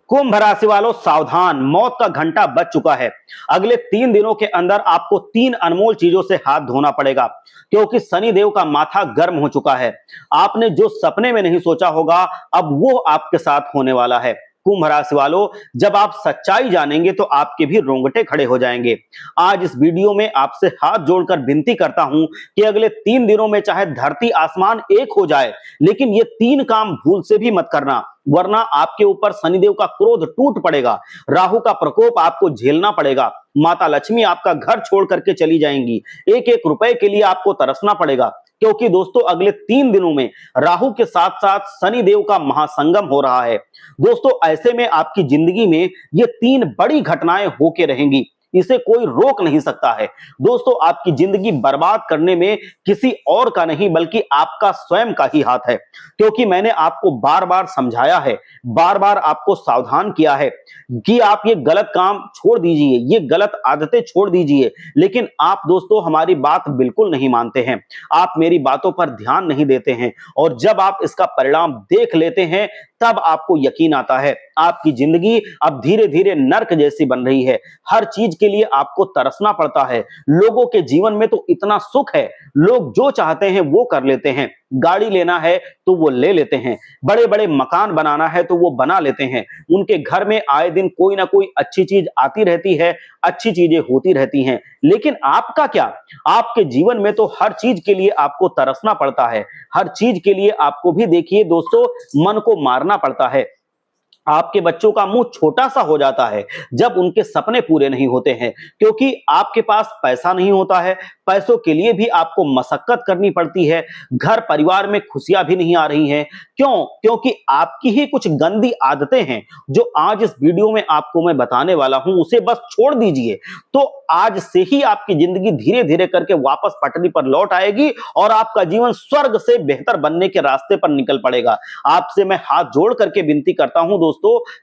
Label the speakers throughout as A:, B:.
A: कुंभ राशि वालों सावधान, मौत का घंटा बज चुका है। अगले 3 दिनों के अंदर आपको 3 अनमोल चीजों से हाथ धोना पड़ेगा, क्योंकि शनि देव का माथा गर्म हो चुका है। आपने जो सपने में नहीं सोचा होगा, अब वो आपके साथ होने वाला है। कुंभ राशि वालों, जब आप सच्चाई जानेंगे तो आपके भी रोंगटे खड़े हो जाएंगे। आज इस वीडियो में आपसे हाथ जोड़कर विनती करता हूं कि अगले 3 दिनों में चाहे धरती आसमान एक हो जाए, लेकिन ये 3 काम भूल से भी मत करना, वरना आपके ऊपर शनिदेव का क्रोध टूट पड़ेगा, राहु का प्रकोप आपको झेलना पड़ेगा, माता लक्ष्मी आपका घर छोड़ करके चली जाएंगी, एक एक रुपए के लिए आपको तरसना पड़ेगा। क्योंकि दोस्तों अगले 3 दिनों में राहु के साथ साथ शनिदेव का महासंगम हो रहा है। दोस्तों ऐसे में आपकी जिंदगी में ये 3 बड़ी घटनाएं होके रहेंगी, इसे कोई रोक नहीं सकता है। दोस्तों आपकी जिंदगी बर्बाद करने में किसी और का नहीं बल्कि आपका स्वयं का ही हाथ है। क्योंकि मैंने आपको बार बार समझाया है, बार बार आपको सावधान किया है कि आप ये गलत काम छोड़ दीजिए, ये गलत आदतें छोड़ दीजिए, लेकिन आप दोस्तों हमारी बात बिल्कुल नहीं मानते हैं। आप मेरी बातों पर ध्यान नहीं देते हैं, और जब आप इसका परिणाम देख लेते हैं तब आपको यकीन आता है आपकी जिंदगी अब धीरे धीरे नर्क जैसी बन रही है। हर चीज के लिए आपको तरसना पड़ता है। लोगों के जीवन में तो इतना सुख है, लोग जो चाहते हैं वो कर लेते हैं। गाड़ी लेना है तो वो ले लेते हैं, बड़े बड़े मकान बनाना है तो वो बना लेते हैं। उनके घर में आए दिन कोई ना कोई अच्छी चीज आती रहती है, अच्छी चीजें होती रहती हैं। लेकिन आपका क्या? आपके जीवन में तो हर चीज के लिए आपको तरसना पड़ता है, हर चीज के लिए आपको भी देखिए दोस्तों मन को मारना पड़ता है। आपके बच्चों का मुंह छोटा सा हो जाता है जब उनके सपने पूरे नहीं होते हैं, क्योंकि आपके पास पैसा नहीं होता है, पैसों के लिए भी आपको मशक्कत करनी पड़ती है, घर परिवार में खुशियां भी नहीं आ रही हैं। क्यों? क्योंकि आपकी ही कुछ गंदी आदतें हैं जो आज इस वीडियो में आपको मैं बताने वाला हूं, उसे बस छोड़ दीजिए तो आज से ही आपकी जिंदगी धीरे धीरे करके वापस पटरी पर लौट आएगी और आपका जीवन स्वर्ग से बेहतर बनने के रास्ते पर निकल पड़ेगा। आपसे मैं हाथ जोड़ करके विनती करता हूं दोस्तों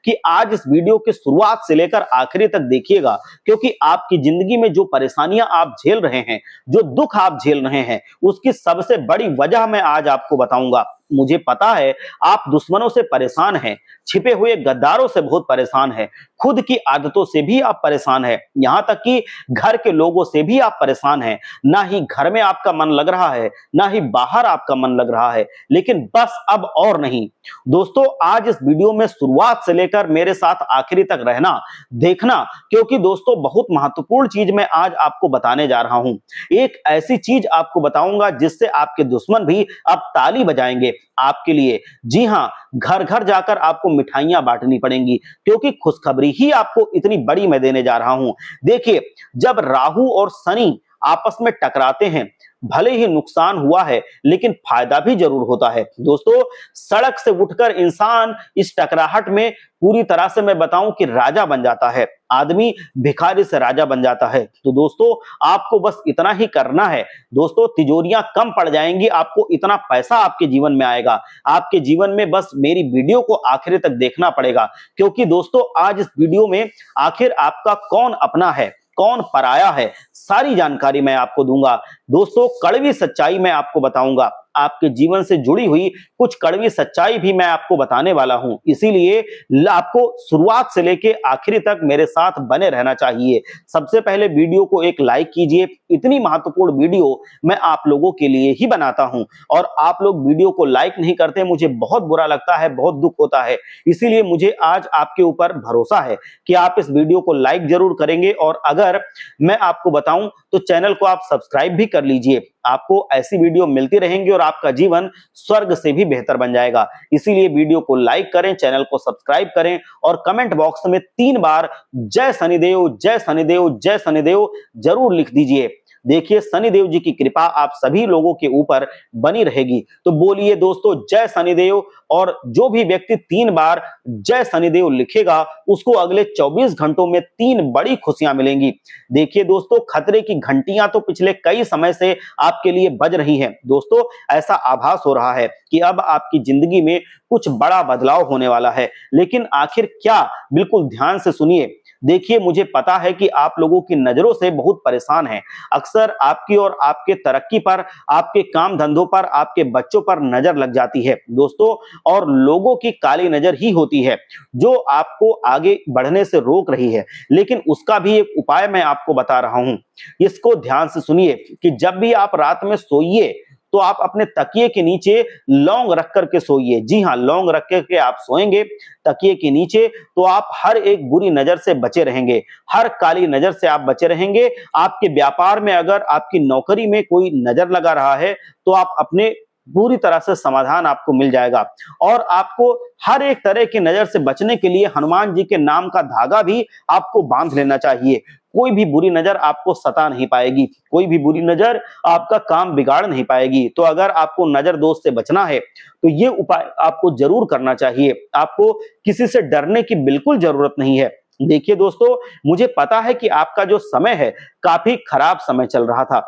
A: कि आज इस वीडियो की शुरुआत से लेकर आखिरी तक देखिएगा, क्योंकि आपकी जिंदगी में जो परेशानियां आप झेल रहे हैं, जो दुख आप झेल रहे हैं, उसकी सबसे बड़ी वजह मैं आज आपको बताऊंगा। मुझे पता है आप दुश्मनों से परेशान हैं, छिपे हुए गद्दारों से बहुत परेशान हैं, खुद की आदतों से भी आप परेशान हैं, यहां तक कि घर के लोगों से भी आप परेशान हैं। ना ही घर में आपका मन लग रहा है, ना ही बाहर आपका मन लग रहा है, लेकिन बस अब और नहीं। दोस्तों आज इस वीडियो में शुरुआत से लेकर मेरे साथ आखिरी तक रहना, देखना, क्योंकि दोस्तों बहुत महत्वपूर्ण चीज मैं आज आपको बताने जा रहा हूं। एक ऐसी चीज आपको बताऊंगा जिससे आपके दुश्मन भी अब ताली बजाएंगे आपके लिए। जी हां, घर घर जाकर आपको मिठाइयां बांटनी पड़ेंगी, क्योंकि खुशखबरी ही आपको इतनी बड़ी मैं देने जा रहा हूं। देखिए, जब राहु और शनि आपस में टकराते हैं, भले ही नुकसान हुआ है लेकिन फायदा भी जरूर होता है। दोस्तों सड़क से उठकर इंसान इस टकराहट में पूरी तरह से मैं बताऊं कि राजा बन जाता है, आदमी भिखारी से राजा बन जाता है। तो दोस्तों आपको बस इतना ही करना है। दोस्तों तिजोरियां कम पड़ जाएंगी, आपको इतना पैसा आपके जीवन में आएगा। आपके जीवन में बस मेरी वीडियो को आखिर तक देखना पड़ेगा, क्योंकि दोस्तों आज इस वीडियो में आखिर आपका कौन अपना है, कौन पराया है, सारी जानकारी मैं आपको दूंगा। दोस्तों कड़वी सच्चाई मैं आपको बताऊंगा, आपके जीवन से जुड़ी हुई कुछ कड़वी सच्चाई भी मैं आपको बताने वाला हूं, इसीलिए आपको शुरुआत से लेके आखिरी तक मेरे साथ बने रहना चाहिए। सबसे पहले वीडियो को एक लाइक कीजिए, इतनी महत्वपूर्ण वीडियो मैं आप लोगों के लिए ही बनाता हूं, और आप लोग वीडियो को लाइक नहीं करते, मुझे बहुत बुरा लगता है, बहुत दुख होता है। इसीलिए मुझे आज आपके ऊपर भरोसा है कि आप इस वीडियो को लाइक जरूर करेंगे, और अगर मैं आपको बताऊं तो चैनल को आप सब्सक्राइब भी कर लीजिए। आपको ऐसी वीडियो मिलती रहेंगी और आपका जीवन स्वर्ग से भी बेहतर बन जाएगा। इसीलिए वीडियो को लाइक करें, चैनल को सब्सक्राइब करें, और कमेंट बॉक्स में 3 बार जय शनिदेव, जय शनिदेव, जय शनिदेव जरूर लिख दीजिए। देखिए शनिदेव जी की कृपा आप सभी लोगों के ऊपर बनी रहेगी। तो बोलिए दोस्तों जय शनिदेव, और जो भी व्यक्ति 3 बार जय शनिदेव लिखेगा उसको अगले 24 घंटों में 3 बड़ी खुशियां मिलेंगी। देखिए दोस्तों खतरे की घंटियां तो पिछले कई समय से आपके लिए बज रही हैं। दोस्तों ऐसा आभास हो रहा है कि अब आपकी जिंदगी में कुछ बड़ा बदलाव होने वाला है, लेकिन आखिर क्या? बिल्कुल ध्यान से सुनिए। देखिए, मुझे पता है कि आप लोगों की नजरों से बहुत परेशान हैं। अक्सर आपकी और आपके तरक्की पर, आपके काम धंधों पर, आपके बच्चों पर नजर लग जाती है दोस्तों, और लोगों की काली नजर ही होती है जो आपको आगे बढ़ने से रोक रही है। लेकिन उसका भी एक उपाय मैं आपको बता रहा हूं। इसको ध्यान से सुनिए कि जब भी आप रात में सोइए तो आप अपने तकिए के नीचे लौंग रख करके सोइए। जी हाँ, लौंग रख करके आप सोएंगे तकिए के नीचे तो आप हर एक बुरी नजर से बचे रहेंगे, हर काली नजर से आप बचे रहेंगे। आपके व्यापार में, अगर आपकी नौकरी में कोई नजर लगा रहा है तो आप अपने पूरी तरह से समाधान आपको मिल जाएगा। और आपको हर एक तरह की नजर से बचने के लिए हनुमान जी के नाम का धागा भी आपको बांध लेना चाहिए। कोई भी बुरी नजर आपको सता नहीं पाएगी, कोई भी बुरी नजर आपका काम बिगाड़ नहीं पाएगी। तो अगर आपको नजर दोष से बचना है तो ये उपाय आपको जरूर करना चाहिए। आपको किसी से डरने की बिल्कुल जरूरत नहीं है। देखिए दोस्तों, मुझे पता है कि आपका जो समय है काफी खराब समय चल रहा था,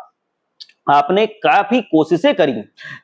A: आपने काफी कोशिशें करी,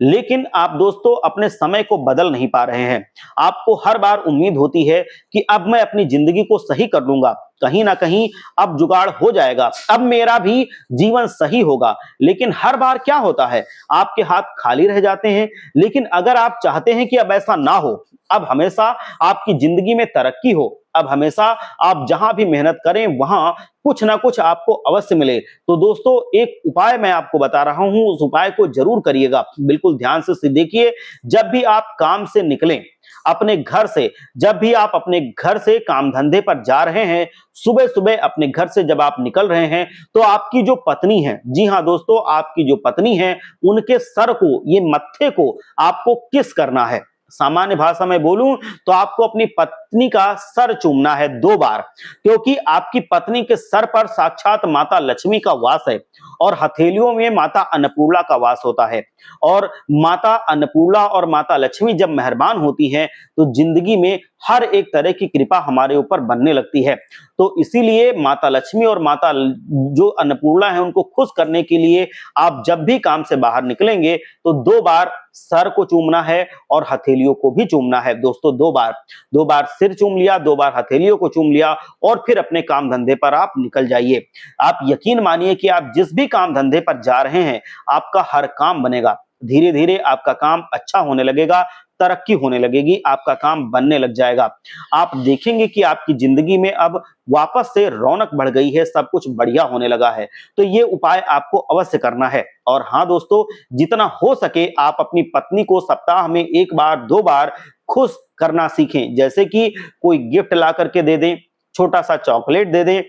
A: लेकिन आप दोस्तों अपने समय को बदल नहीं पा रहे हैं। आपको हर बार उम्मीद होती है कि अब मैं अपनी जिंदगी को सही कर लूंगा, कहीं ना कहीं अब जुगाड़ हो जाएगा, अब मेरा भी जीवन सही होगा। लेकिन हर बार क्या होता है, आपके हाथ खाली रह जाते हैं। लेकिन अगर आप चाहते हैं कि अब ऐसा ना हो, अब हमेशा आपकी जिंदगी में तरक्की हो, अब हमेशा आप जहां भी मेहनत करें वहां कुछ ना कुछ आपको अवश्य मिले, तो दोस्तों एक उपाय मैं आपको बता रहा हूं, उस उपाय को जरूर करिएगा। बिल्कुल ध्यान से देखिए, जब भी आप काम से निकलें अपने घर से, जब भी आप अपने घर से काम धंधे पर जा रहे हैं, सुबह सुबह अपने घर से जब आप निकल रहे हैं तो आपकी जो पत्नी है, जी हां दोस्तों, आपकी जो पत्नी है, उनके सर को, ये मत्थे को आपको किस करना है। सामान्य भाषा में बोलूं तो आपको अपनी पत्नी का सर चूमना है 2 बार, क्योंकि आपकी पत्नी के सर पर साक्षात माता लक्ष्मी का वास है और हथेलियों में माता अन्नपूर्णा का वास होता है। और माता अन्नपूर्णा और माता लक्ष्मी जब मेहरबान होती हैं तो जिंदगी में हर एक तरह की कृपा हमारे ऊपर बनने लगती है। तो इसीलिए माता लक्ष्मी और माता जो अन्नपूर्णा है उनको खुश करने के लिए आप जब भी काम से बाहर निकलेंगे तो 2 बार सर को चूमना है और हथेलियों को भी चूमना है दोस्तों। 2 बार सिर चूम लिया, 2 बार हथेलियों को चूम लिया और फिर अपने काम धंधे पर आप निकल जाइए। आप यकीन मानिए कि आप जिस भी काम धंधे पर जा रहे हैं आपका हर काम बनेगा। धीरे धीरे आपका काम अच्छा होने लगेगा, तरक्की होने लगेगी, आपका काम बनने लग जाएगा। आप देखेंगे कि आपकी जिंदगी में अब वापस से रौनक बढ़ गई है, सब कुछ बढ़िया होने लगा है। तो ये उपाय आपको अवश्य करना है। और हाँ दोस्तों, जितना हो सके आप अपनी पत्नी को सप्ताह में 1 बार 2 बार खुश करना सीखें। जैसे कि कोई गिफ्ट ला करके दे दें, छोटा सा चॉकलेट दे दें,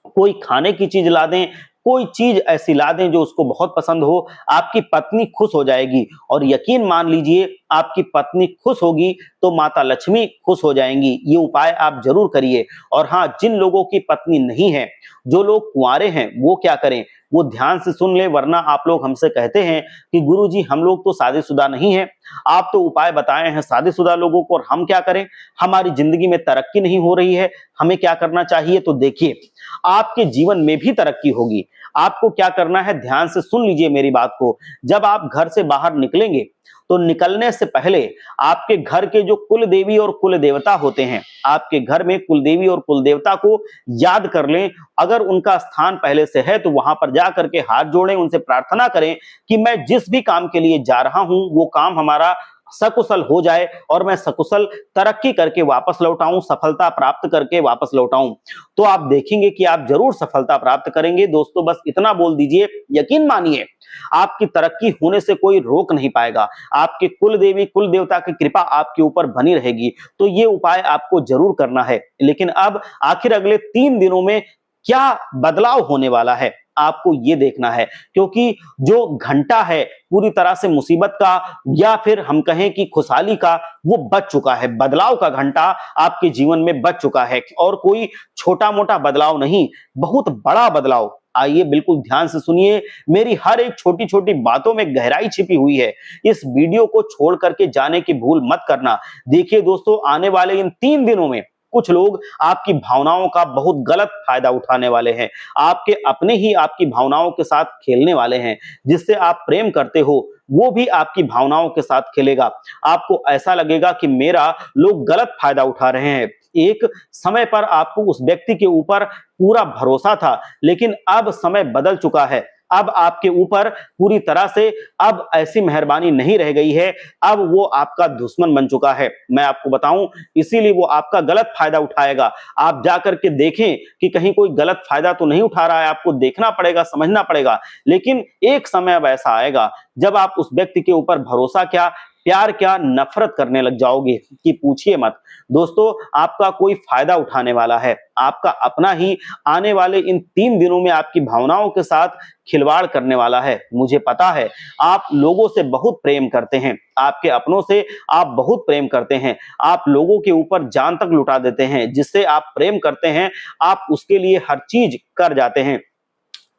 A: कोई खाने की चीज ला दें, कोई चीज ऐसी ला दें जो उसको बहुत पसंद हो। आपकी पत्नी खुश हो जाएगी और यकीन मान लीजिए आपकी पत्नी खुश होगी तो माता लक्ष्मी खुश हो जाएंगी। ये उपाय आप जरूर करिए। और हाँ, जिन लोगों की पत्नी नहीं है, जो लोग कुंवारे हैं, वो क्या करें, वो ध्यान से सुन ले, वरना आप लोग हमसे कहते हैं कि गुरुजी हम लोग तो शादीशुदा नहीं हैं, आप तो उपाय बताए हैं शादीशुदा लोगों को और हम क्या करें, हमारी जिंदगी में तरक्की नहीं हो रही है, हमें क्या करना चाहिए। तो देखिए, आपके जीवन में भी तरक्की होगी। आपको क्या करना है, ध्यान से सुन लीजिए मेरी बात को। जब आप घर से बाहर निकलेंगे तो निकलने से पहले आपके घर के जो कुल देवी और कुल देवता होते हैं, आपके घर में कुल देवी और कुल देवता को याद कर लें। अगर उनका स्थान पहले से है तो वहां पर जा करके हाथ जोड़ें, उनसे प्रार्थना करें कि मैं जिस भी काम के लिए जा रहा हूं वो काम हमारा सकुशल हो जाए और मैं सकुशल तरक्की करके वापस लौट आऊं, सफलता प्राप्त करके वापस लौट आऊं। तो आप देखेंगे कि आप जरूर सफलता प्राप्त करेंगे दोस्तों। बस इतना बोल दीजिए, यकीन मानिए आपकी तरक्की होने से कोई रोक नहीं पाएगा। आपके कुल देवी कुल देवता की कृपा आपके ऊपर बनी रहेगी। तो ये उपाय आपको जरूर करना है। लेकिन अब आखिर अगले 3 दिनों में क्या बदलाव होने वाला है आपको ये देखना है, क्योंकि जो घंटा है पूरी तरह से मुसीबत का या फिर हम कहें कि खुशहाली का, वो बज चुका है। बदलाव का घंटा आपके जीवन में बज चुका है और कोई छोटा मोटा बदलाव नहीं, बहुत बड़ा बदलाव। आइए बिल्कुल ध्यान से सुनिए, मेरी हर एक छोटी छोटी बातों में गहराई छिपी हुई है। इस वीडियो को छोड़ करके जाने की भूल मत करना। देखिए दोस्तों, आने वाले इन 3 दिनों में कुछ लोग आपकी भावनाओं का बहुत गलत फायदा उठाने वाले हैं। आपके अपने ही आपकी भावनाओं के साथ खेलने वाले हैं। जिससे आप प्रेम करते हो वो भी आपकी भावनाओं के साथ खेलेगा। आपको ऐसा लगेगा कि मेरा लोग गलत फायदा उठा रहे हैं। एक समय पर आपको उस व्यक्ति के ऊपर पूरा भरोसा था, लेकिन अब समय बदल चुका है। अब आपके ऊपर पूरी तरह से अब ऐसी मेहरबानी नहीं रह गई है, अब वो आपका दुश्मन बन चुका है। मैं आपको बताऊं, इसीलिए वो आपका गलत फायदा उठाएगा। आप जाकर के देखें कि कहीं कोई गलत फायदा तो नहीं उठा रहा है, आपको देखना पड़ेगा, समझना पड़ेगा। लेकिन एक समय अब ऐसा आएगा जब आप उस व्यक्ति के ऊपर भरोसा क्या, प्यार क्या, नफरत करने लग जाओगे कि पूछिए मत। दोस्तों, आपका कोई फायदा उठाने वाला है, आपका अपना ही आने वाले इन 3 दिनों में आपकी भावनाओं के साथ खिलवाड़ करने वाला है। मुझे पता है आप लोगों से बहुत प्रेम करते हैं, आपके अपनों से आप बहुत प्रेम करते हैं, आप लोगों के ऊपर जान तक लुटा देते हैं। जिससे आप प्रेम करते हैं, आप उसके लिए हर चीज कर जाते हैं,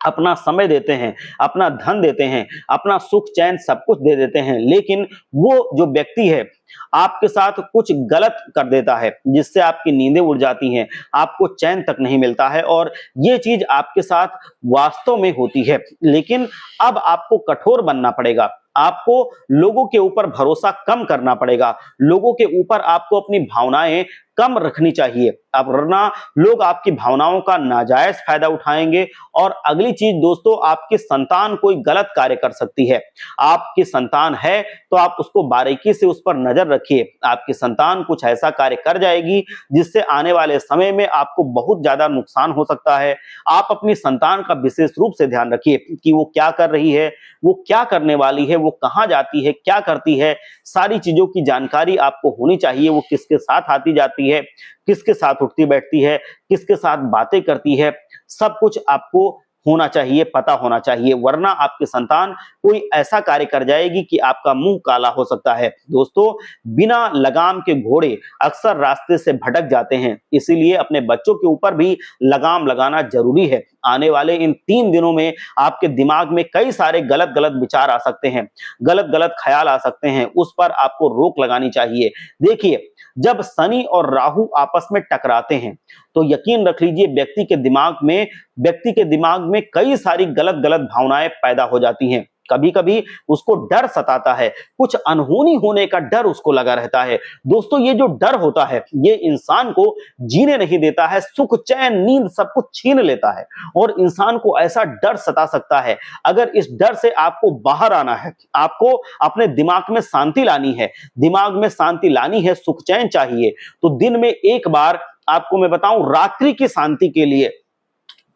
A: अपना समय देते हैं, अपना धन देते हैं, अपना सुख चैन सब कुछ दे देते हैं। लेकिन वो जो व्यक्ति है आपके साथ कुछ गलत कर देता है, जिससे आपकी नींदें उड़ जाती हैं, आपको चैन तक नहीं मिलता है, और ये चीज आपके साथ वास्तव में होती है। लेकिन अब आपको कठोर बनना पड़ेगा, आपको लोगों के ऊपर भरोसा कम करना पड़ेगा, लोगों के ऊपर आपको अपनी भावनाएं कम रखनी चाहिए। अब वरना लोग आपकी भावनाओं का नाजायज फायदा उठाएंगे। और अगली चीज दोस्तों, आपकी संतान कोई गलत कार्य कर सकती है। आपकी संतान है तो आप उसको बारीकी से उस पर नजर रखिए। आपकी संतान कुछ ऐसा कार्य कर जाएगी जिससे आने वाले समय में आपको बहुत ज्यादा नुकसान हो सकता है। आप अपनी संतान का विशेष रूप से ध्यान रखिए कि वो क्या कर रही है, वो क्या करने वाली है, वो कहाँ जाती है, क्या करती है। सारी चीजों की जानकारी आपको होनी चाहिए। वो किसके साथ आती जाती है, किसके साथ उठती बैठती है, किसके साथ बातें करती है, सब कुछ आपको होना चाहिए, पता होना चाहिए। वरना आपकी संतान कोई ऐसा कार्य कर जाएगी कि आपका मुंह काला हो सकता है। दोस्तों, बिना लगाम के घोड़े अक्सर रास्ते से भटक जाते हैं, इसीलिए अपने बच्चों के ऊपर भी लगाम लगाना जरूरी है। आने वाले इन 3 दिनों में आपके दिमाग में कई सारे गलत गलत विचार आ सकते हैं, गलत गलत ख्याल आ सकते हैं, उस पर आपको रोक लगानी चाहिए। देखिए, जब शनि और राहु आपस में टकराते हैं तो यकीन रख लीजिए व्यक्ति के दिमाग में कई सारी गलत गलत भावनाएं पैदा हो जाती हैं। कभी कभी उसको डर सताता है, कुछ अनहोनी होने का डर उसको लगा रहता है। दोस्तों, ये जो डर होता है ये इंसान को जीने नहीं देता है, सुख चैन नींद सब कुछ छीन लेता है, और इंसान को ऐसा डर सता सकता है। अगर इस डर से आपको बाहर आना है, आपको अपने दिमाग में शांति लानी है, दिमाग में शांति लानी है, सुख चैन चाहिए, तो दिन में एक बार आपको मैं बताऊं, रात्रि की शांति के लिए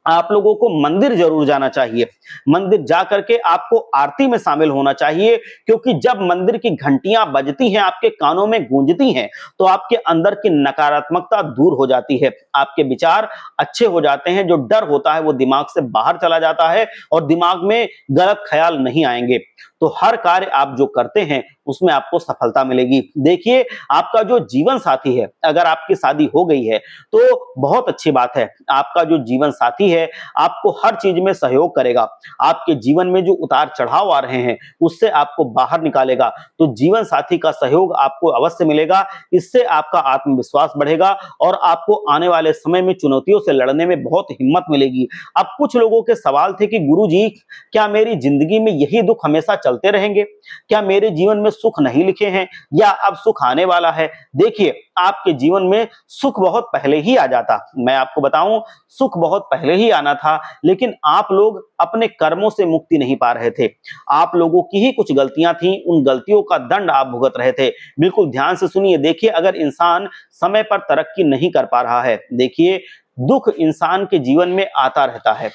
A: आप लोगों को मंदिर जरूर जाना चाहिए। मंदिर जाकर के आपको आरती में शामिल होना चाहिए, क्योंकि जब मंदिर की घंटियां बजती हैं, आपके कानों में गूंजती हैं, तो आपके अंदर की नकारात्मकता दूर हो जाती है, आपके विचार अच्छे हो जाते हैं, जो डर होता है वो दिमाग से बाहर चला जाता है और दिमाग में गलत ख्याल नहीं आएंगे। तो हर कार्य आप जो करते हैं उसमें आपको सफलता मिलेगी। देखिए, आपका जो जीवन साथी है, अगर आपकी शादी हो गई है तो बहुत अच्छी बात है। आपका जो जीवन साथी है आपको हर चीज में सहयोग करेगा, आपके जीवन में जो उतार चढ़ाव आ रहे हैं उससे आपको बाहर निकालेगा। तो जीवन साथी का सहयोग आपको अवश्य मिलेगा, इससे आपका आत्मविश्वास बढ़ेगा और आपको आने वाले समय में चुनौतियों से लड़ने में बहुत हिम्मत मिलेगी। अब कुछ लोगों के सवाल थे कि गुरुजी, क्या मेरी जिंदगी में यही दुख हमेशा चलते रहेंगे? क्या मेरे जीवन में सुख नहीं लिखे हैं, या अब सुख आने वाला है? देखिए, आपके जीवन में सुख बहुत पहले ही आ जाता। मैं आपको बताऊं, सुख बहुत पहले ही आना था, लेकिन आप लोग अपने कर्मों से मुक्ति नहीं पा रहे थे। आप लोगों की ही कुछ गलतियां थी, उन गलतियों का दंड आप भुगत रहे थे। बिल्कुल ध्यान से सुनिए। देखिए, अगर इंसान समय पर तरक्की नहीं कर पा रहा है, देखिए, दुख इंसान के जीवन में आता रहता है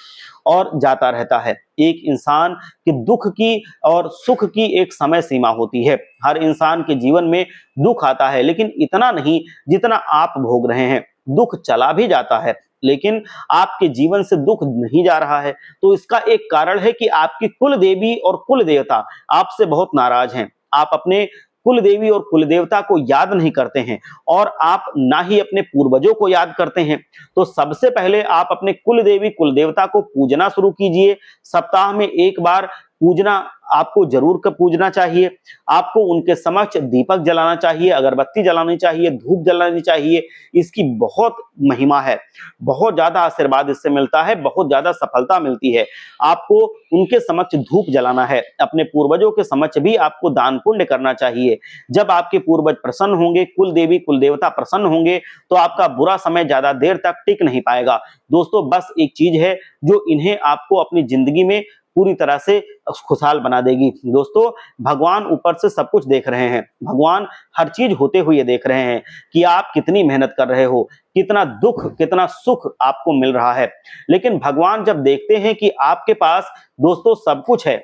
A: और जाता रहता है। एक इंसान के दुख की और सुख की एक समय सीमा होती है। हर इंसान के जीवन में दुख आता है, लेकिन इतना नहीं जितना आप भोग रहे हैं। दुख चला भी जाता है, लेकिन आपके जीवन से दुख नहीं जा रहा है, तो इसका एक कारण है कि आपकी कुल देवी और कुल देवता आपसे बहुत नाराज हैं। आप अपने कुल देवी और कुल देवता को याद नहीं करते हैं, और आप ना ही अपने पूर्वजों को याद करते हैं। तो सबसे पहले आप अपने कुल देवी कुल देवता को पूजना शुरू कीजिए। सप्ताह में एक बार पूजना आपको जरूर पूजना चाहिए। आपको उनके समक्ष दीपक जलाना चाहिए, अगरबत्ती जलानी चाहिए, धूप जलानी चाहिए। इसकी बहुत महिमा है, बहुत ज्यादा आशीर्वाद इससे मिलता है, बहुत ज्यादा सफलता मिलती है। आपको उनके समक्ष धूप जलाना है। अपने पूर्वजों के समक्ष भी आपको दान पुण्य करना चाहिए। जब आपके पूर्वज प्रसन्न होंगे, कुल देवी कुल देवता प्रसन्न होंगे, तो आपका बुरा समय ज्यादा देर तक टिक नहीं पाएगा। दोस्तों, बस एक चीज है जो इन्हें आपको अपनी जिंदगी में पूरी तरह से खुशहाल बना देगी। दोस्तों, भगवान ऊपर से सब कुछ देख रहे हैं, भगवान हर चीज होते हुए देख रहे हैं कि आप कितनी मेहनत कर रहे हो, कितना दुख कितना सुख आपको मिल रहा है। लेकिन भगवान जब देखते हैं कि आपके पास दोस्तों सब कुछ है,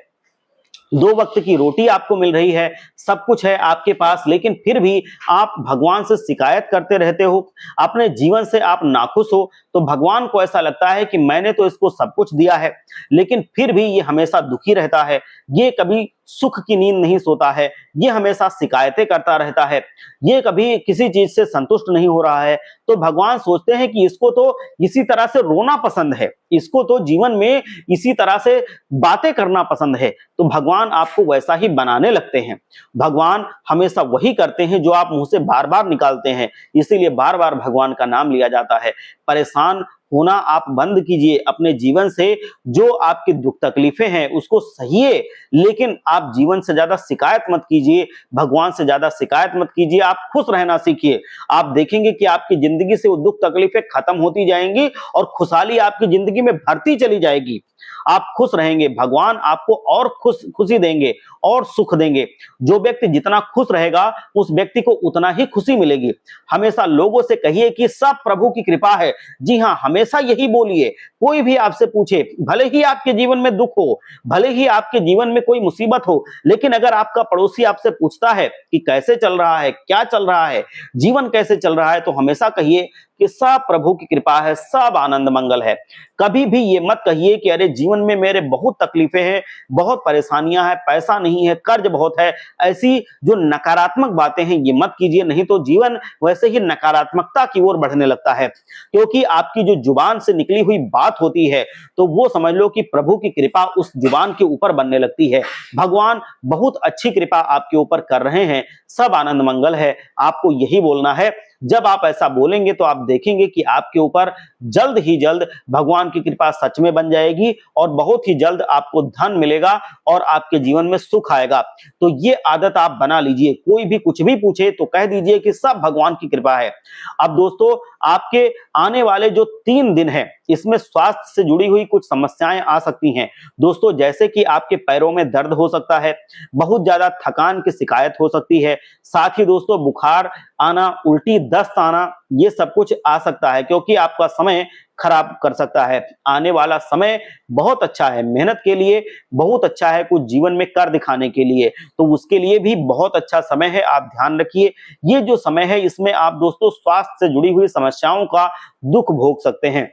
A: 2 वक्त की रोटी आपको मिल रही है, सब कुछ है आपके पास, लेकिन फिर भी आप भगवान से शिकायत करते रहते हो, अपने जीवन से आप नाखुश हो, तो भगवान को ऐसा लगता है कि मैंने तो इसको सब कुछ दिया है, लेकिन फिर भी ये हमेशा दुखी रहता है, ये कभी सुख की नींद नहीं सोता है, ये हमेशा शिकायतें करता रहता है, ये कभी किसी चीज से संतुष्ट नहीं हो रहा है। तो भगवान सोचते हैं कि इसको तो इसी तरह से रोना पसंद है, इसको तो जीवन में इसी तरह से बातें करना पसंद है, तो भगवान आपको वैसा ही बनाने लगते हैं। भगवान हमेशा वही करते हैं जो आप मुंह से बार बार निकालते हैं, इसीलिए बार बार भगवान का नाम लिया जाता है। परेशान होना आप बंद कीजिए अपने जीवन से, जो आपकी दुख तकलीफें हैं उसको सहिए, लेकिन आप जीवन से ज्यादा शिकायत मत कीजिए, भगवान से ज्यादा शिकायत मत कीजिए, आप खुश रहना सीखिए। आप देखेंगे कि आपकी जिंदगी से वो दुख तकलीफें खत्म होती जाएंगी और खुशहाली आपकी जिंदगी में भरती चली जाएगी। आप खुश रहेंगे, भगवान आपको और खुशी देंगे और सुख देंगे। जो व्यक्ति जितना खुश रहेगा उस व्यक्ति को उतना ही खुशी मिलेगी। हमेशा लोगों से कहिए कि सब प्रभु की कृपा है। जी हाँ, हमेशा यही बोलिए। कोई भी आपसे पूछे, भले ही आपके जीवन में दुख हो, भले ही आपके जीवन में कोई मुसीबत हो, लेकिन अगर आपका पड़ोसी आपसे पूछता है कि कैसे चल रहा है, क्या चल रहा है, जीवन कैसे चल रहा है, तो हमेशा कहिए कि सब प्रभु की कृपा है, सब आनंद मंगल है। कभी भी ये मत कहिए कि अरे जीवन में मेरे बहुत तकलीफें हैं, बहुत परेशानियां हैं, पैसा नहीं है, कर्ज बहुत है। ऐसी जो नकारात्मक बातें हैं ये मत कीजिए, नहीं तो जीवन वैसे ही नकारात्मकता की ओर बढ़ने लगता है। क्योंकि आपकी जो जुबान से निकली हुई बात होती है, तो वो समझ लो कि प्रभु की कृपा उस जुबान के ऊपर बनने लगती है। भगवान बहुत अच्छी कृपा आपके ऊपर कर रहे हैं, सब आनंद मंगल है, आपको यही बोलना है। जब आप ऐसा बोलेंगे तो आप देखेंगे कि आपके ऊपर जल्द ही जल्द भगवान की कृपा सच में बन जाएगी और बहुत ही जल्द आपको धन मिलेगा और आपके जीवन में सुख आएगा। तो ये आदत आप बना लीजिए। कोई भी कुछ भी पूछे तो कह दीजिए कि सब भगवान की कृपा है। अब दोस्तों, आपके आने वाले जो 3 दिन है, इसमें स्वास्थ्य से जुड़ी हुई कुछ समस्याएं आ सकती हैं। दोस्तों, जैसे कि आपके पैरों में दर्द हो सकता है, बहुत ज्यादा थकान की शिकायत हो सकती है, साथ ही दोस्तों बुखार आना, उल्टी दस्त आना, ये सब कुछ आ सकता है, क्योंकि आपका समय खराब कर सकता है। आने वाला समय बहुत अच्छा है, मेहनत के लिए बहुत अच्छा है, कुछ जीवन में कर दिखाने के लिए, तो उसके लिए भी बहुत अच्छा समय है। आप ध्यान रखिए, ये जो समय है इसमें आप दोस्तों स्वास्थ्य से जुड़ी हुई समस्याओं का दुख भोग सकते हैं।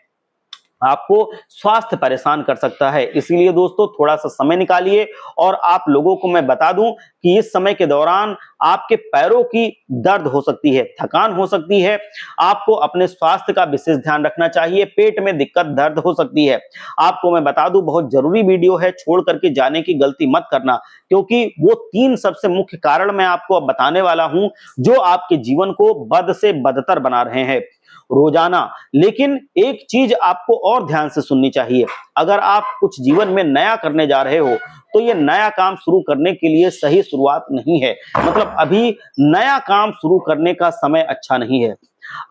A: आपको स्वास्थ्य परेशान कर सकता है, इसीलिए दोस्तों थोड़ा सा समय निकालिए। और आप लोगों को मैं बता दूं कि इस समय के दौरान आपके पैरों की दर्द हो सकती है, थकान हो सकती है, आपको अपने स्वास्थ्य का विशेष ध्यान रखना चाहिए, पेट में दिक्कत दर्द हो सकती है। आपको मैं बता दूं, बहुत जरूरी वीडियो है, छोड़ करके जाने की गलती मत करना, क्योंकि वो 3 सबसे मुख्य कारण मैं आपको अब बताने वाला हूं जो आपके जीवन को बद से बदतर बना रहे हैं रोजाना। लेकिन एक चीज आपको और ध्यान से सुननी चाहिए, अगर आप कुछ जीवन में नया करने जा रहे हो तो ये नया काम शुरू करने के लिए सही शुरुआत नहीं है। मतलब अभी नया काम शुरू करने का समय अच्छा नहीं है।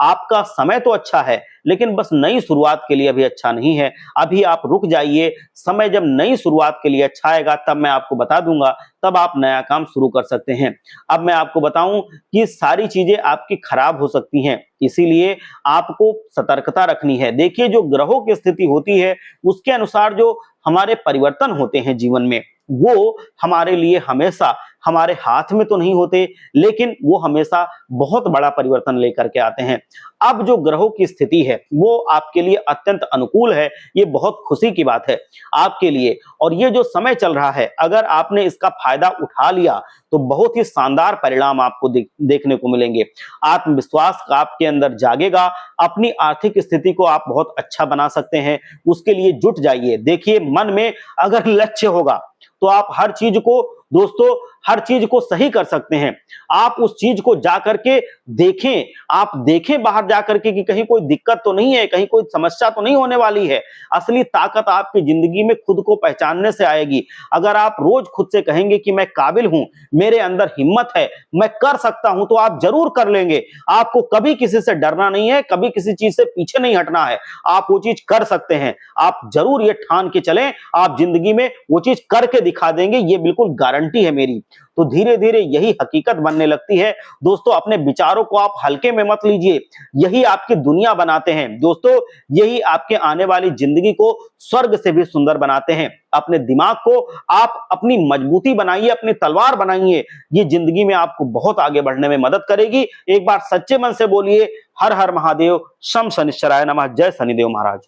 A: आपका समय तो अच्छा है, लेकिन बस नई शुरुआत के लिए अभी अच्छा नहीं है। अभी आप रुक जाइए, समय जब नई शुरुआत के लिए अच्छा आएगा तब मैं आपको बता दूंगा, तब आप नया काम शुरू कर सकते हैं। अब मैं आपको बताऊं कि सारी चीजें आपकी खराब हो सकती हैं, इसीलिए आपको सतर्कता रखनी है। देखिए, जो ग्रहों की स्थिति होती है उसके अनुसार जो हमारे परिवर्तन होते हैं जीवन में, वो हमारे लिए हमेशा हमारे हाथ में तो नहीं होते, लेकिन वो हमेशा बहुत बड़ा परिवर्तन लेकर के आते हैं। अब जो ग्रहों की स्थिति है वो आपके लिए अत्यंत अनुकूल है, ये बहुत खुशी की बात है आपके लिए। और ये जो समय चल रहा है, अगर आपने इसका फायदा उठा लिया तो बहुत ही शानदार परिणाम आपको देखने को मिलेंगे। आत्मविश्वास का आपके अंदर जागेगा, अपनी आर्थिक स्थिति को आप बहुत अच्छा बना सकते हैं, उसके लिए जुट जाइए। देखिए, मन में अगर लक्ष्य होगा तो आप हर चीज को, दोस्तों, हर चीज को सही कर सकते हैं। आप उस चीज को जाकर के देखें, आप देखें बाहर जाकर के कि कहीं कोई दिक्कत तो नहीं है, कहीं कोई समस्या तो नहीं होने वाली है। असली ताकत आपकी जिंदगी में खुद को पहचानने से आएगी। अगर आप रोज खुद से कहेंगे कि मैं काबिल हूं, मेरे अंदर हिम्मत है, मैं कर सकता हूं, तो आप जरूर कर लेंगे। आपको कभी किसी से डरना नहीं है, कभी किसी चीज से पीछे नहीं हटना है। आप वो चीज कर सकते हैं। आप जरूर ये ठान के चलें, आप जिंदगी में वो चीज करके दिखा देंगे, ये बिल्कुल गारंटी है मेरी। तो धीरे धीरे यही हकीकत बनने लगती है। दोस्तों, अपने विचारों को आप हल्के में मत लीजिए, यही आपकी दुनिया बनाते हैं। दोस्तों, यही आपके आने वाली जिंदगी को स्वर्ग से भी सुंदर बनाते हैं। अपने दिमाग को आप अपनी मजबूती बनाइए, अपनी तलवार बनाइए, ये जिंदगी में आपको बहुत आगे बढ़ने में मदद करेगी। एक बार सच्चे मन से बोलिए, हर हर महादेव, शम शनिश्चराय नमः, जय शनिदेव महाराज।